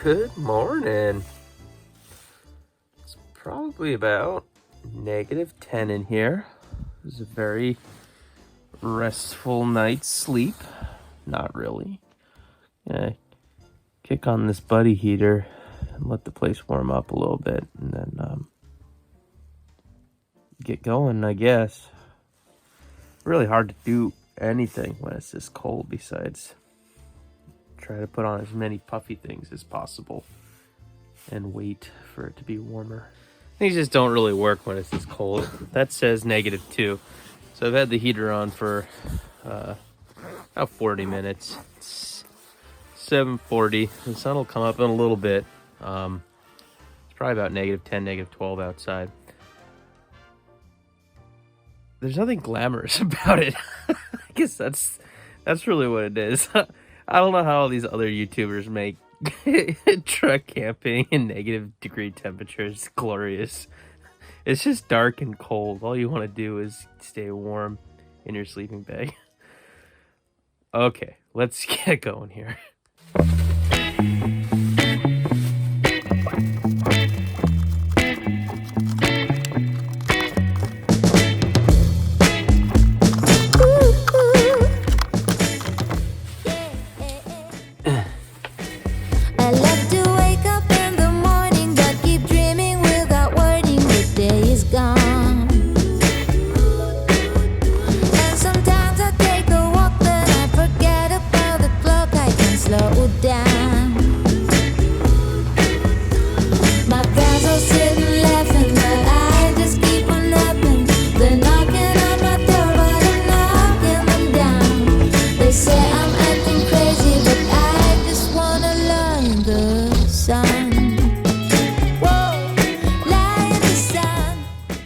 Good morning. It's probably about -10 in here. It was a very restful night's sleep. Not really. Yeah, kick on this buddy heater and let the place warm up a little bit, and then get going, I guess. Really hard to do anything when it's this cold besides try to put on as many puffy things as possible and wait for it to be warmer. Things just don't really work when it's this cold. That says -2. So I've had the heater on for about 40 minutes. It's 7:40. The sun will come up in a little bit. It's probably about -10, -12 outside. There's nothing glamorous about it. I guess that's really what it is. I don't know how all these other YouTubers make truck camping in -degree temperatures glorious. It's just dark and cold. All you want to do is stay warm in your sleeping bag. Okay, let's get going here.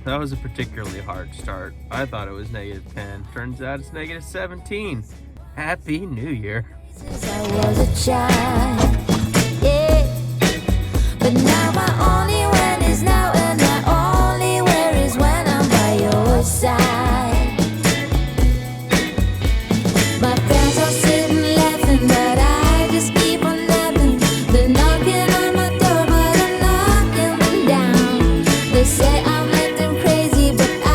That was a particularly hard start. I thought it was -10. Turns out it's -17. Happy New Year. Since I was a child, yeah. But now my only when is now, and my only where is when I'm by your side. My friends are sitting laughing, but I just keep on laughing. They're knocking on my door, but I'm knocking them down. They say I'm acting crazy, but I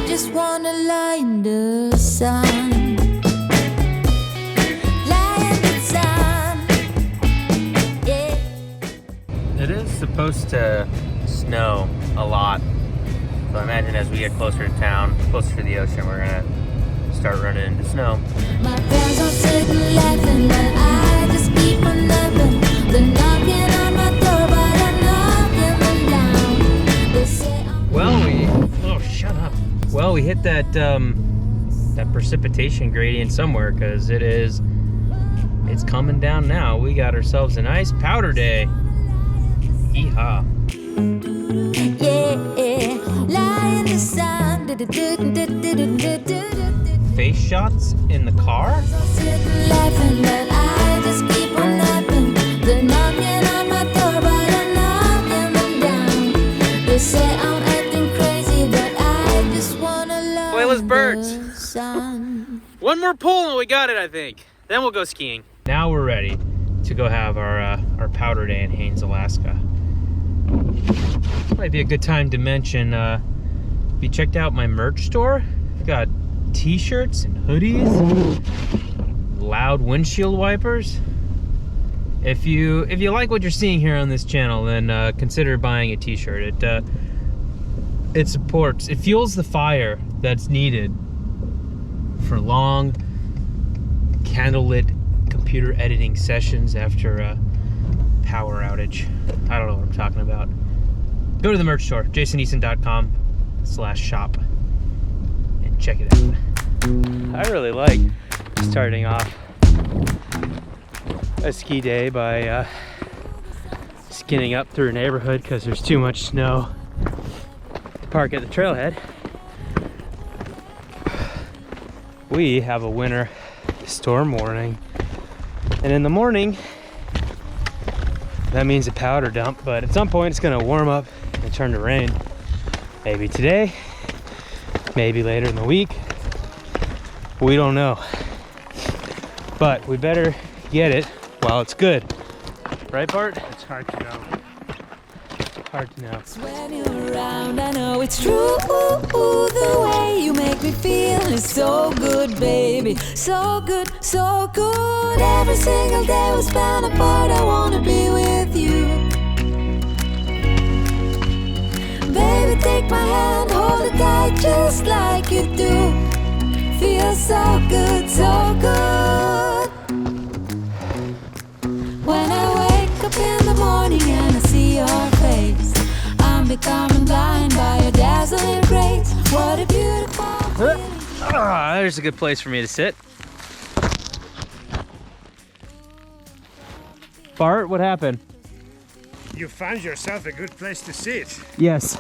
just wanna lie in the sun. It is supposed to snow a lot. So I imagine as we get closer to town, closer to the ocean, we're gonna start running into snow. My friends are sitting laughing, but I just keep on laughing. They're knocking on my door, but I'm knocking them down. They say Well, we hit that that precipitation gradient somewhere, because it's coming down now. We got ourselves a nice powder day. Yeehaw. yeah, lie in the sun. Face shots in the car? Sitting laughing, but I just keep on laughing. They're knocking on my door, but I'm knocking them down. They say I'm acting crazy, but I just wanna lie Playlist in birds. the sun. One more pull and we got it, I think. Then we'll go skiing. Now we're ready to go have our powder day in Haines, Alaska. Might be a good time to mention, if you checked out my merch store, I've got t-shirts and hoodies, loud windshield wipers. If you like what you're seeing here on this channel, then consider buying a t-shirt. It fuels the fire that's needed for long candlelit computer editing sessions after a power outage. I don't know what I'm talking about. Go to the merch store, jasoneason.com/shop, and check it out. I really like starting off a ski day by skinning up through a neighborhood because there's too much snow to park at the trailhead. We have a winter storm warning, and in the morning that means a powder dump, but at some point it's gonna warm up and turn to rain. Maybe today, maybe later in the week. We don't know. But we better get it while it's good. Right, Bart? It's hard to know. Hard to know. When you're around, I know it's true. The way you make me feel is so good, baby. So good, so good. Every single day we spend apart, I wanna be with you. Baby, take my hand, hold it tight just like you do. Feels so good, so good. When I wake up in the morning and I see your face, I'm becoming blind by your dazzling grace. What a beautiful feeling. There's a good place for me to sit. Bart, what happened? You found yourself a good place to sit. Yes.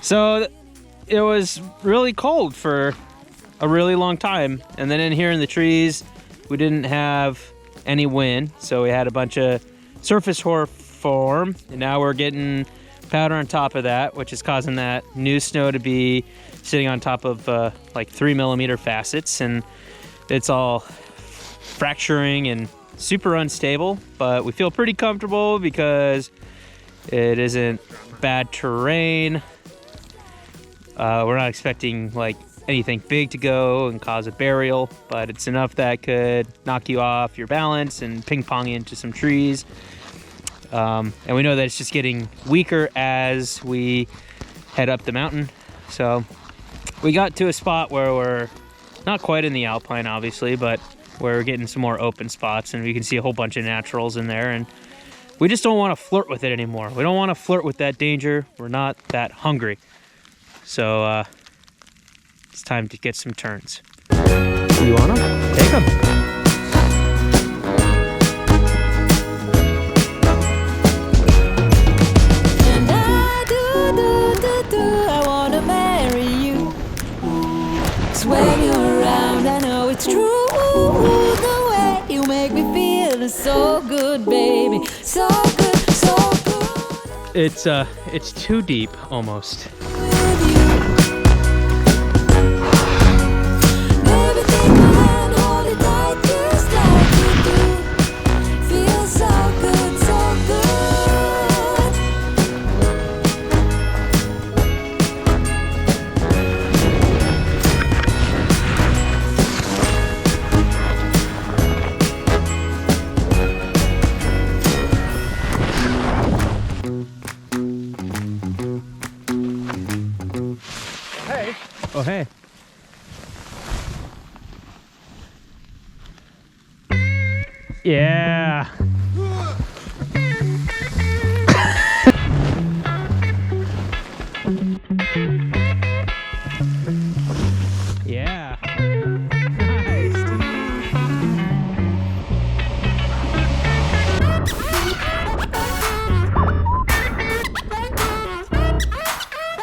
So it was really cold for a really long time. And then in here in the trees, we didn't have any wind. So we had a bunch of surface form. And now we're getting powder on top of that, which is causing that new snow to be sitting on top of like 3mm facets. And it's all fracturing and super unstable, but we feel pretty comfortable because it isn't bad terrain. We're not expecting like anything big to go and cause a burial, but it's enough that could knock you off your balance and ping pong you into some trees. And we know that it's just getting weaker as we head up the mountain. So we got to a spot where we're not quite in the alpine, obviously, but we're getting some more open spots and we can see a whole bunch of naturals in there, and we just don't want to flirt with it anymore. We don't want to flirt with that danger. We're not that hungry. So it's time to get some turns. You want them? Take them. And I wanna marry you. 'Cause when you're around, I know it's true. The way you make me feel is so good, baby. So good, so good. It's too deep almost. With you. Baby, take my hand, hold it tight just like you do. Feels so good, so good. Hey, Oh, hey. Yeah. Yeah. Nice.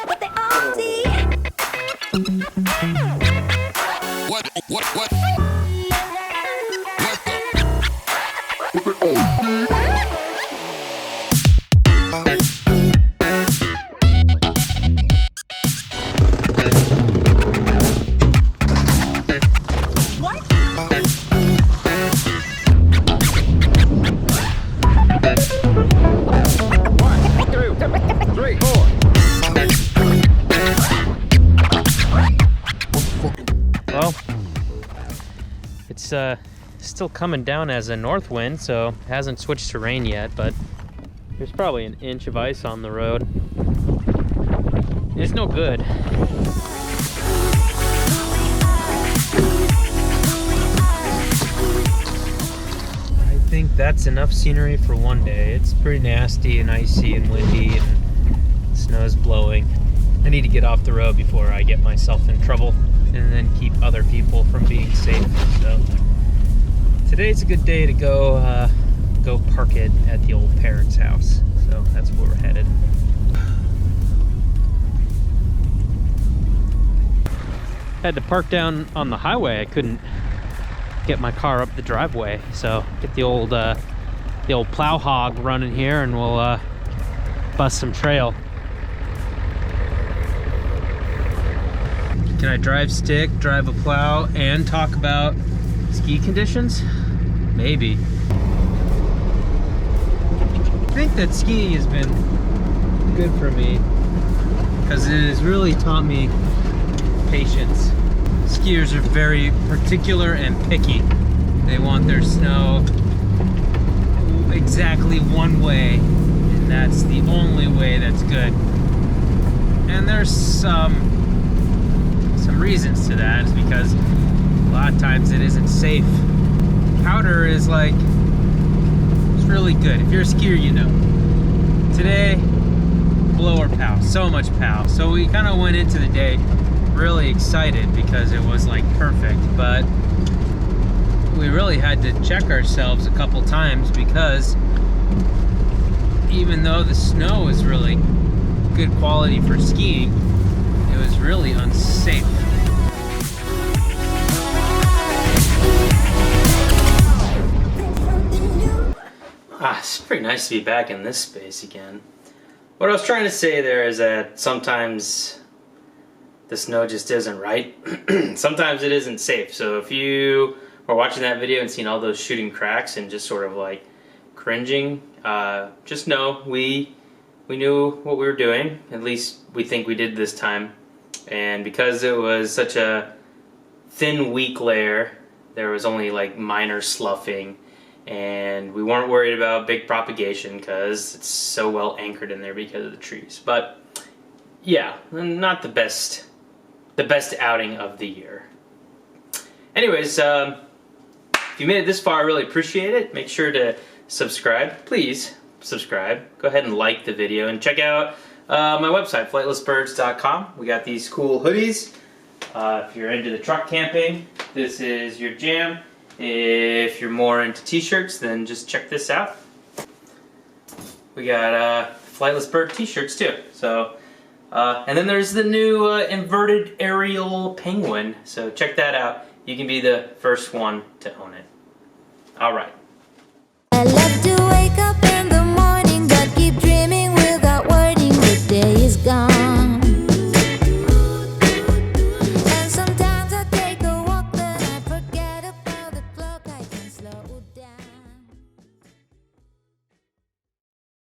But they all see. What? Well, it's still coming down as a north wind, so it hasn't switched to rain yet, but there's probably an inch of ice on the road. It's no good. I think that's enough scenery for one day. It's pretty nasty and icy and windy and snow's blowing. I need to get off the road before I get myself in trouble and then keep other people from being safe. So today's a good day to go park it at the old parents' house. So that's where we're headed. Had to park down on the highway. I couldn't get my car up the driveway, so get the old plow hog running here, and we'll bust some trail. Can I drive stick, drive a plow, and talk about ski conditions? Maybe. think that skiing has been good for me because it has really taught me patience. Skiers are very particular and picky. They want their snow exactly one way, and that's the only way that's good. And there's some reasons to that. Is because a lot of times it isn't safe. Powder is like, it's really good. If you're a skier, you know. Today, blower pow, so much pow. So we kind of went into the day really excited because it was like perfect, but we really had to check ourselves a couple times because even though the snow was really good quality for skiing, it was really unsafe. It's pretty nice to be back in this space again. What I was trying to say there is that sometimes the snow just isn't right. Sometimes it isn't safe. So if you were watching that video and seeing all those shooting cracks and just sort of like cringing, just know we knew what we were doing. At least we think we did this time. And because it was such a thin, weak layer, there was only like minor sloughing. And we weren't worried about big propagation because it's so well anchored in there because of the trees. But yeah, not the best outing of the year. Anyways, if you made it this far, I really appreciate it. Make sure to subscribe. Please subscribe. Go ahead and like the video and check out my website, flightlessbirds.com. We got these cool hoodies. If you're into the truck camping, this is your jam. If you're more into t-shirts, then just check this out. We got Flightless Bird t-shirts too. So, and then there's the new inverted aerial penguin. So check that out. You can be the first one to own it. All right.